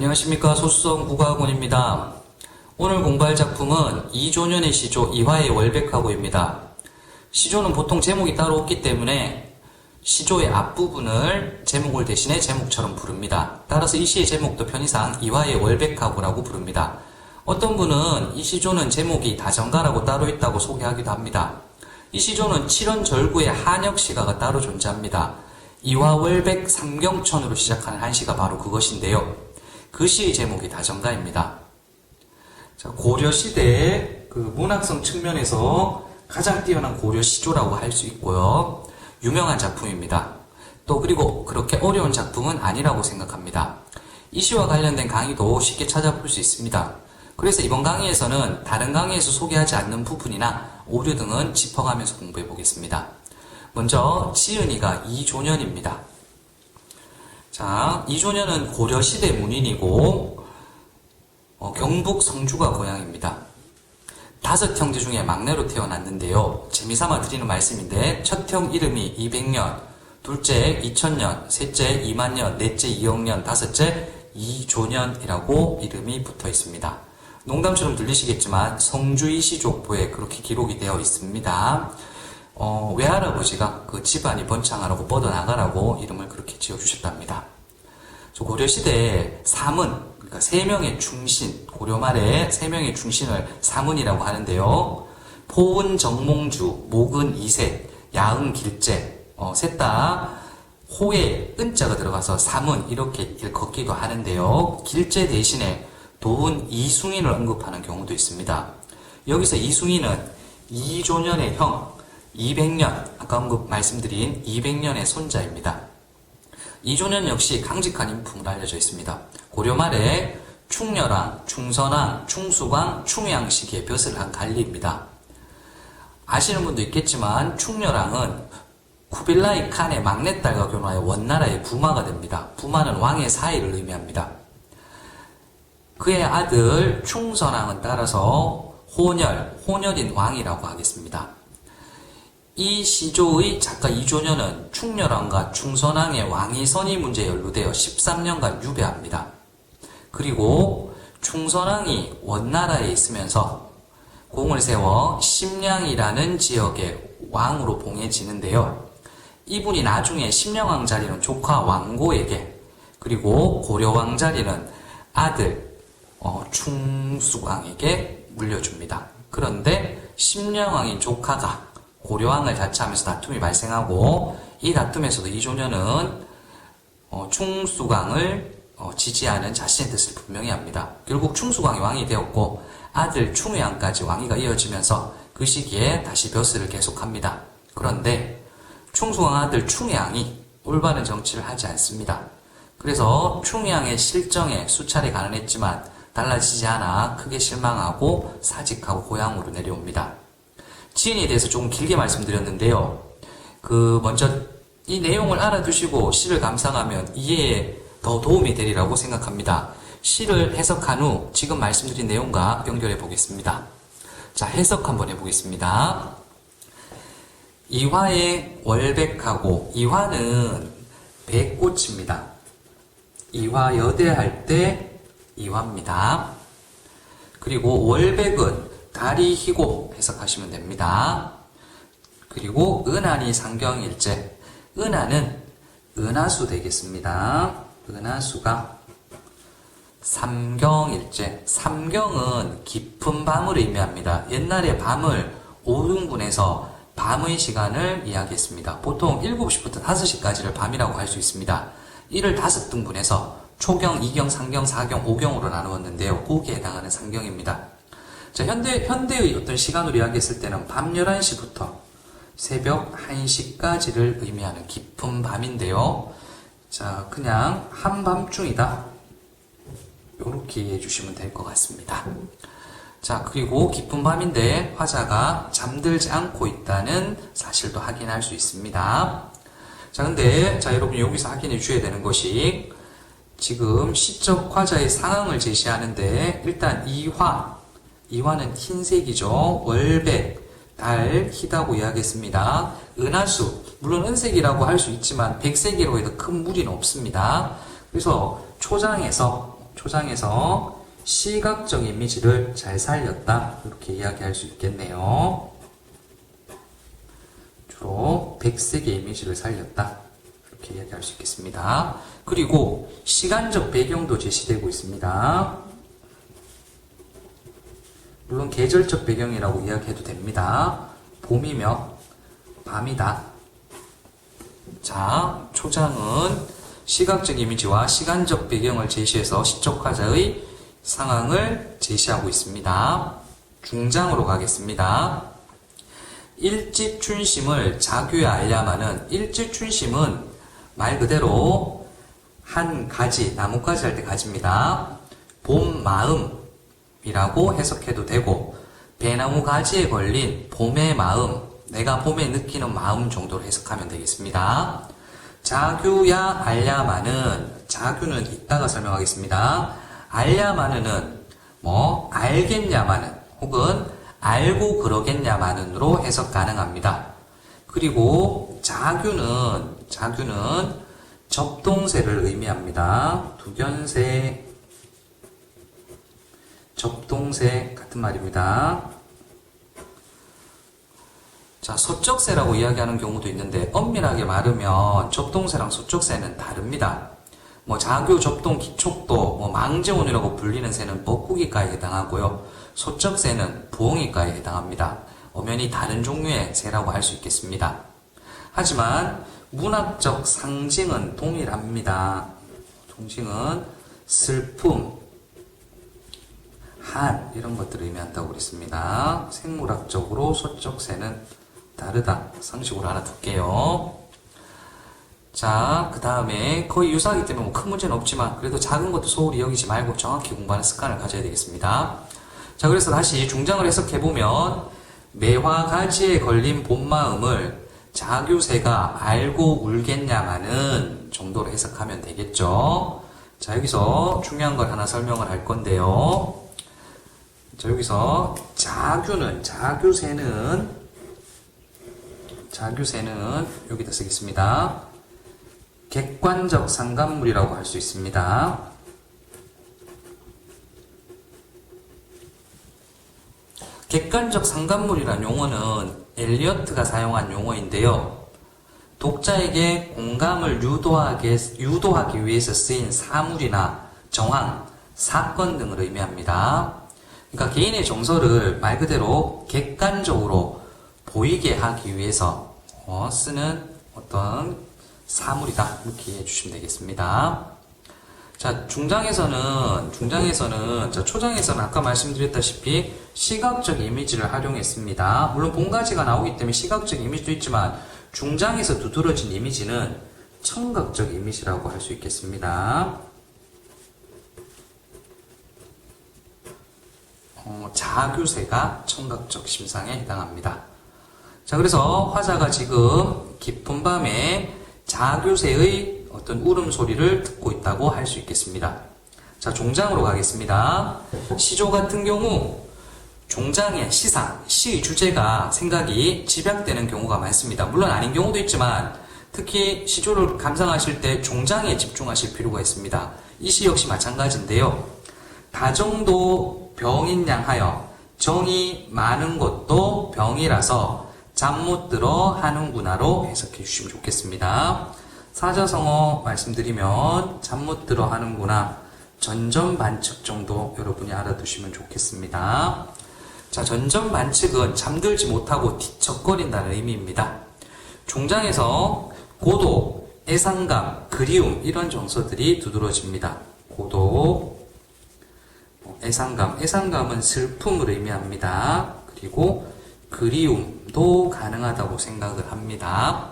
안녕하십니까. 소수성 국어학원입니다. 오늘 공부할 작품은 이조년의 시조 이화의 월백화고입니다. 시조는 보통 제목이 따로 없기 때문에 시조의 앞부분을 제목을 대신해 제목처럼 부릅니다. 따라서 이 시의 제목도 편의상 이화의 월백화고라고 부릅니다. 어떤 분은 이 시조는 제목이 다정가라고 따로 있다고 소개하기도 합니다. 이 시조는 칠원절구의 한역시가가 따로 존재합니다. 이화월백 삼경천으로 시작하는 한시가 바로 그것인데요. 그 시의 제목이 다정가입니다. 자, 고려시대의 그 문학성 측면에서 가장 뛰어난 고려 시조라고 할 수 있고요. 유명한 작품입니다. 또 그리고 그렇게 어려운 작품은 아니라고 생각합니다. 이 시와 관련된 강의도 쉽게 찾아볼 수 있습니다. 그래서 이번 강의에서는 다른 강의에서 소개하지 않는 부분이나 오류 등은 짚어가면서 공부해 보겠습니다. 먼저 지은이가 이조년입니다. 자, 이조년은 고려시대 문인이고 경북 성주가 고향입니다. 5 형제 중에 막내로 태어났는데요. 재미삼아 드리는 말씀인데 첫 형 이름이 200년, 둘째 2000년, 셋째 2만년, 넷째 2억년, 다섯째 이조년이라고 이름이 붙어 있습니다. 농담처럼 들리시겠지만 성주이 시족보에 그렇게 기록이 되어 있습니다. 외할아버지가 그 집안이 번창하라고 뻗어나가라고 이름을 그렇게 지어주셨답니다. 고려시대에 사문, 그러니까 3명의 충신, 고려 말에 3명의 충신을 사문이라고 하는데요. 포은 정몽주, 목은 이색, 야응 길제, 셋 다 호에 은자가 들어가서 사문 이렇게 걷기도 하는데요. 길제 대신에 도은 이숭인을 언급하는 경우도 있습니다. 여기서 이숭인은 이조년의 형, 200년, 아까 말씀드린 200년의 손자입니다. 이조년 역시 강직한 인품으로 알려져 있습니다. 고려 말에 충렬왕, 충선왕, 충수광, 충양 시기에 벼슬을 한 관리입니다. 아시는 분도 있겠지만 충렬왕은 쿠빌라이 칸의 막내딸과 결혼하여 원나라의 부마가 됩니다. 부마는 왕의 사위를 의미합니다. 그의 아들 충선왕은 따라서 혼혈인 왕이라고 하겠습니다. 이 시조의 작가 이조년은 충렬왕과 충선왕의 왕위선이 문제에 연루되어 13년간 유배합니다. 그리고 충선왕이 원나라에 있으면서 공을 세워 심량이라는 지역의 왕으로 봉해지는데요. 이분이 나중에 심량왕 자리는 조카 왕고에게, 그리고 고려왕 자리는 아들 충수광에게 물려줍니다. 그런데 심량왕인 조카가 고려왕을 자처하면서 다툼이 발생하고, 이 다툼에서도 이조년은 충수광을 지지하는 자신의 뜻을 분명히 합니다. 결국 충수광이 왕이 되었고 아들 충의왕까지 왕위가 이어지면서 그 시기에 다시 벼슬을 계속합니다. 그런데 충수광 아들 충의왕이 올바른 정치를 하지 않습니다. 그래서 충의왕의 실정에 수차례 가난했지만 달라지지 않아 크게 실망하고 사직하고 고향으로 내려옵니다. 지은에 대해서 조금 길게 말씀드렸는데요. 먼저 이 내용을 알아두시고 시를 감상하면 이해에 더 도움이 되리라고 생각합니다. 시를 해석한 후 지금 말씀드린 내용과 연결해 보겠습니다. 자, 해석 한번 해보겠습니다. 이화의 월백하고, 이화는 백꽃입니다. 이화 여대할 때 이화입니다. 그리고 월백은 달이 희고 해석하시면 됩니다. 그리고 은하니 상경일제, 은하는 은하수 되겠습니다. 은하수가 삼경일제, 삼경은 깊은 밤을 의미합니다. 옛날에 밤을 5등분해서 밤의 시간을 이야기했습니다. 보통 7시부터 5시까지를 밤이라고 할 수 있습니다. 이를 5등분해서 초경, 2경, 3경, 4경, 5경으로 나누었는데요. 거기에 해당하는 상경입니다. 자, 현대의 어떤 시간으로 이야기했을 때는 밤 11시부터 새벽 1시까지를 의미하는 깊은 밤인데요. 자, 그냥 한밤중이다, 이렇게 이해해 주시면 될 것 같습니다. 자, 그리고 깊은 밤인데 화자가 잠들지 않고 있다는 사실도 확인할 수 있습니다. 자, 근데 여러분 여기서 확인해 주셔야 되는 것이, 지금 시적 화자의 상황을 제시하는데 일단 이화는 흰색이죠. 월백, 달, 희다고 이야기했습니다. 은하수, 물론 은색이라고 할 수 있지만 백색이라고 해도 큰 무리는 없습니다. 그래서 초장에서 초장에서 시각적 이미지를 잘 살렸다. 이렇게 이야기할 수 있겠네요. 주로 백색의 이미지를 살렸다. 이렇게 이야기할 수 있겠습니다. 그리고 시간적 배경도 제시되고 있습니다. 물론 계절적 배경이라고 이야기해도 됩니다. 봄이며 밤이다. 자, 초장은 시각적 이미지와 시간적 배경을 제시해서 시적 화자의 상황을 제시하고 있습니다. 중장으로 가겠습니다. 일집춘심을 자규에 알야마는, 일집춘심은 말 그대로 한 가지, 나뭇가지 할 때 가지입니다. 봄 마음이라고 해석해도 되고, 배나무 가지에 걸린 봄의 마음, 내가 봄에 느끼는 마음 정도로 해석하면 되겠습니다. 자규야 알야마는, 자규는 이따가 설명하겠습니다. 알야마는은 알겠냐마는 혹은 알고 그러겠냐마는으로 해석 가능합니다. 그리고 자규는 접동세를 의미합니다. 두견세, 접동세 같은 말입니다. 자, 서적세라고 이야기하는 경우도 있는데 엄밀하게 말하면 접동세랑 서적세는 다릅니다. 자교, 접동, 기촉도, 망제온이라고 불리는 새는 뻐꾸기과에 해당하고요. 소적새는 부엉이과에 해당합니다. 엄연히 다른 종류의 새라고 할 수 있겠습니다. 하지만 문학적 상징은 동일합니다. 상징은 슬픔, 한 이런 것들을 의미한다고 그랬습니다. 생물학적으로 소적새는 다르다. 상식으로 하나 둘게요. 자, 그 다음에 거의 유사하기 때문에 큰 문제는 없지만 그래도 작은 것도 소홀히 여기지 말고 정확히 공부하는 습관을 가져야 되겠습니다. 자, 그래서 다시 중장을 해석해보면 매화 가지에 걸린 봄마음을 자규새가 알고 울겠냐마는 정도로 해석하면 되겠죠. 자, 여기서 중요한 걸 하나 설명을 할 건데요. 자, 여기서 자규새는 여기다 쓰겠습니다. 객관적 상관물이라고 할 수 있습니다. 객관적 상관물이란 용어는 엘리어트가 사용한 용어인데요. 독자에게 공감을 유도하기 위해서 쓰인 사물이나 정황, 사건 등을 의미합니다. 그러니까 개인의 정서를 말 그대로 객관적으로 보이게 하기 위해서 쓰는 어떤 사물이다. 이렇게 이해해 주시면 되겠습니다. 자, 초장에서는 아까 말씀드렸다시피 시각적 이미지를 활용했습니다. 물론 본가지가 나오기 때문에 시각적 이미지도 있지만 중장에서 두드러진 이미지는 청각적 이미지라고 할 수 있겠습니다. 자규새가 청각적 심상에 해당합니다. 자, 그래서 화자가 지금 깊은 밤에 자규새의 어떤 울음소리를 듣고 있다고 할 수 있겠습니다. 자, 종장으로 가겠습니다. 시조 같은 경우 종장의 시상, 시의 주제가 생각이 집약되는 경우가 많습니다. 물론 아닌 경우도 있지만 특히 시조를 감상하실 때 종장에 집중하실 필요가 있습니다. 이 시 역시 마찬가지인데요. 다정도 병인양하여 정이 많은 것도 병이라서 잠 못 들어 하는구나로 해석해 주시면 좋겠습니다. 사자성어 말씀드리면 잠 못 들어 하는구나, 전전반측 정도 여러분이 알아두시면 좋겠습니다. 자, 전전반측은 잠들지 못하고 뒤척거린다는 의미입니다. 종장에서 고독, 애상감, 그리움 이런 정서들이 두드러집니다. 고독, 애상감은 슬픔을 의미합니다. 그리고 그리움도 가능하다고 생각을 합니다.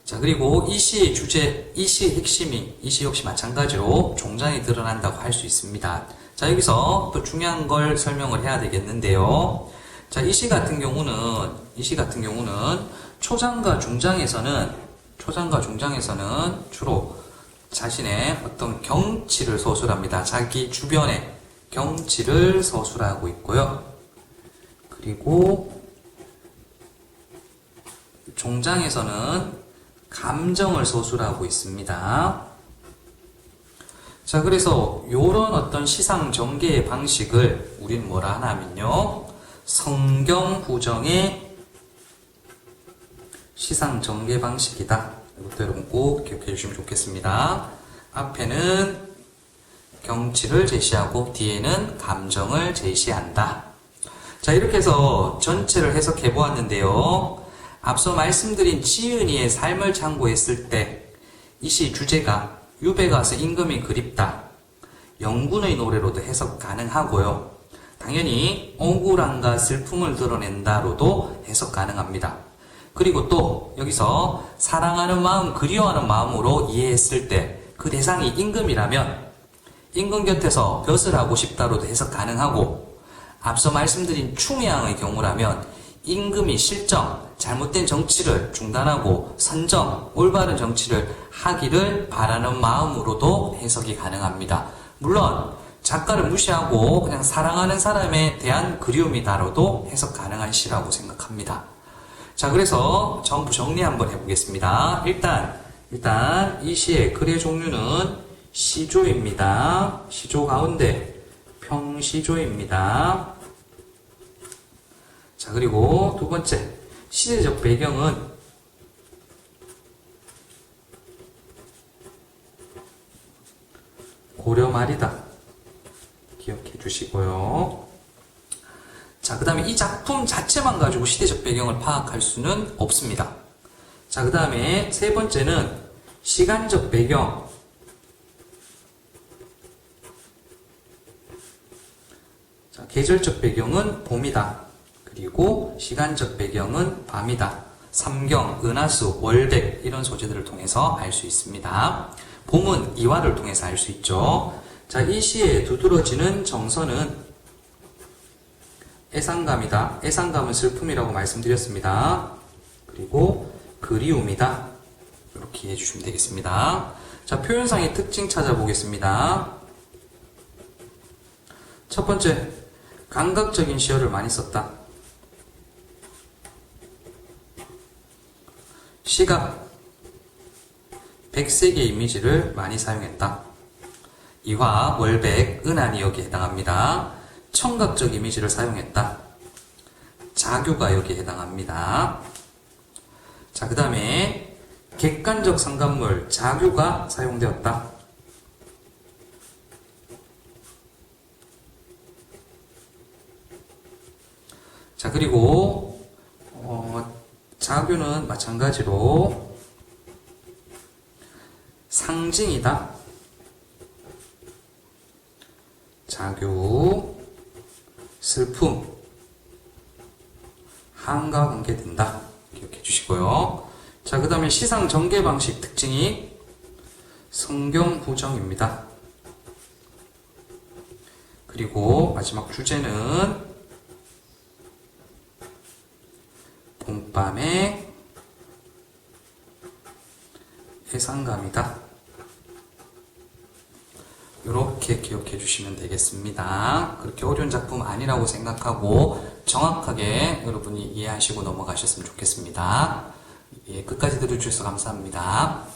자, 그리고 이 시의 주제, 이 시의 핵심이 이 시 역시 마찬가지로 종장에 드러난다고 할 수 있습니다. 자, 여기서 또 중요한 걸 설명을 해야 되겠는데요. 자, 이 시 같은 경우는 초장과 중장에서는 주로 자신의 어떤 경치를 서술합니다. 자기 주변의 경치를 서술하고 있고요. 그리고 종장에서는 감정을 서술하고 있습니다. 자, 그래서 요런 어떤 시상 전개의 방식을 우리는 뭐라 하나 하면요, 성경 부정의 시상 전개 방식이다. 이것도 여러분 꼭 기억해 주시면 좋겠습니다. 앞에는 경치를 제시하고 뒤에는 감정을 제시한다. 자, 이렇게 해서 전체를 해석해 보았는데요. 앞서 말씀드린 지은이의 삶을 참고했을 때 이 시 주제가 유배 가서 임금이 그립다, 영군의 노래로도 해석 가능하고요. 당연히 억울함과 슬픔을 드러낸다로도 해석 가능합니다. 그리고 또 여기서 사랑하는 마음, 그리워하는 마음으로 이해했을 때 그 대상이 임금이라면 임금 곁에서 벼슬 하고 싶다로도 해석 가능하고, 앞서 말씀드린 충의왕의 경우라면 임금이 실정, 잘못된 정치를 중단하고 선정, 올바른 정치를 하기를 바라는 마음으로도 해석이 가능합니다. 물론 작가를 무시하고 그냥 사랑하는 사람에 대한 그리움이다로도 해석 가능한 시라고 생각합니다. 자, 그래서 전부 정리 한번 해보겠습니다. 일단 이 시의 글의 종류는 시조입니다. 시조 가운데 평시조입니다. 자, 그리고 두 번째, 시대적 배경은 고려 말이다. 기억해 주시고요. 자, 그 다음에 이 작품 자체만 가지고 시대적 배경을 파악할 수는 없습니다. 자, 그 다음에 세 번째는 시간적 배경. 자, 계절적 배경은 봄이다. 그리고 시간적 배경은 밤이다. 삼경, 은하수, 월백 이런 소재들을 통해서 알 수 있습니다. 봄은 이화를 통해서 알 수 있죠. 자, 이 시에 두드러지는 정서는 애상감이다. 애상감은 슬픔이라고 말씀드렸습니다. 그리고 그리움이다. 이렇게 이해해 주시면 되겠습니다. 자, 표현상의 특징 찾아보겠습니다. 첫 번째, 감각적인 시어를 많이 썼다. 시각, 백색의 이미지를 많이 사용했다. 이화, 월백, 은한이 여기에 해당합니다. 청각적 이미지를 사용했다. 자교가 여기에 해당합니다. 자, 그 다음에 객관적 상관물, 자교가 사용되었다. 자, 그리고 자교는 마찬가지로 상징이다. 자교, 슬픔, 한과 관계된다. 기억해 주시고요. 자, 그 다음에 시상 전개 방식 특징이 성경 부정입니다. 그리고 마지막 주제는 봄밤의 애상감이다. 이렇게 기억해 주시면 되겠습니다. 그렇게 어려운 작품 아니라고 생각하고 정확하게 여러분이 이해하시고 넘어가셨으면 좋겠습니다. 예, 끝까지 들어주셔서 감사합니다.